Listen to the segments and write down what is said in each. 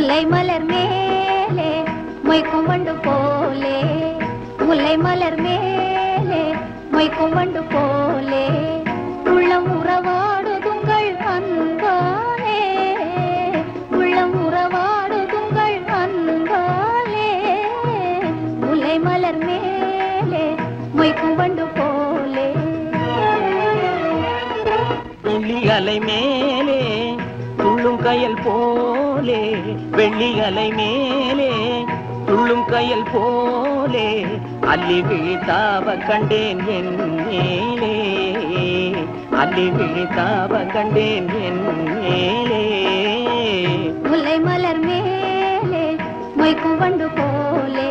முல்லை மலர் மேலே மொய்க்கும் வண்டு போலே முல்லை மலர் மேலே மொய்க்கும் வண்டு போலே உள்ளம் உறவாடுதுங்கள் அன்பாலே உள்ளம் உறவாடுதுங்கள் அன்பாலே முல்லை மலர் மேலே மொய்க்கும் வண்டு போலே வெள்ளி அலை மேலே துள்ளும் கயல் போலே வெள்ளி அலை மேலே துள்ளும் கயல் போலே அள்ளி விழித்தாவ கண்டேன் என் மேலே அள்ளி விழித்தாவ கண்டேன் என் மேலே முல்லை மலர் மேலே மொய்க்கும் வண்டு போலே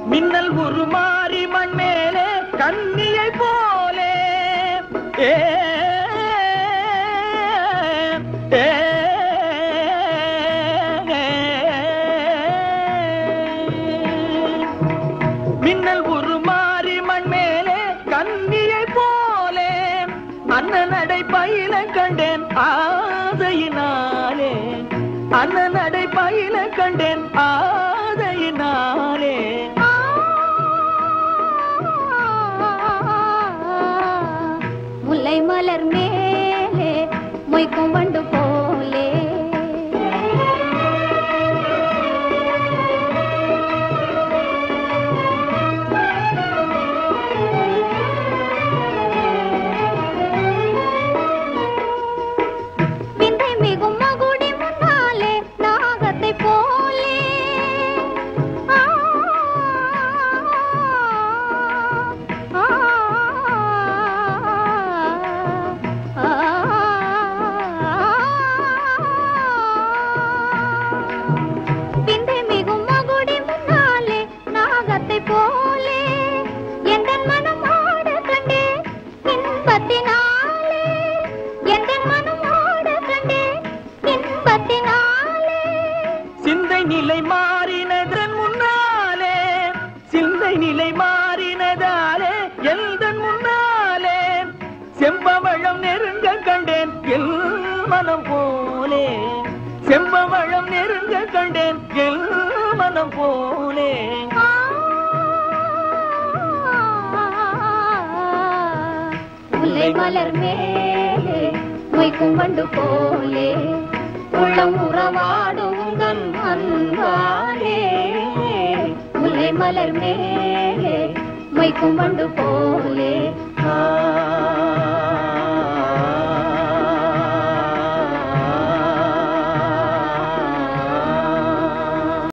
மின்னல் உருமாறி மண் மேலே கண்ணியை போலே மின்னல் உருமாறி மண் மேலே கண்ணியை போலே அண்ணனடை பயில கண்டேன் ஆதையினாலே அண்ணனடை பயில கண்டேன் ஆதையினாலே முல்லை மலர் மேலே மொய்க்கும் வண்டு போலே விந்தை மிகும் மகுடி முன்னாலே நாகத்தை போலே விந்தை மிகும் மகுடி முன்னாலே நாகத்தை போலே எந்தன் மனம் ஆட கண்டே இன்பத்தினாலே எந்தன் மனம் ஆட கண்டே இன்பத்தினாலே சிந்தை நிலை மாறினதன் முன்னாலே சிந்தை நிலை மாறினதாலே எல்தன் முன்னாலே செம்பவளம் நெருங்க கண்டேன் எல் மனம் போலே செம்பவளம் நெருங்க கண்டேன் எல் மனம் போலே முல்லை மலர் மேலே மொய்க்கும் வண்டு போலே உள்ளம் உறவாடுங்கள் அன்பாலே முல்லை மலர் மேலே மொய்க்கும் வண்டு போலே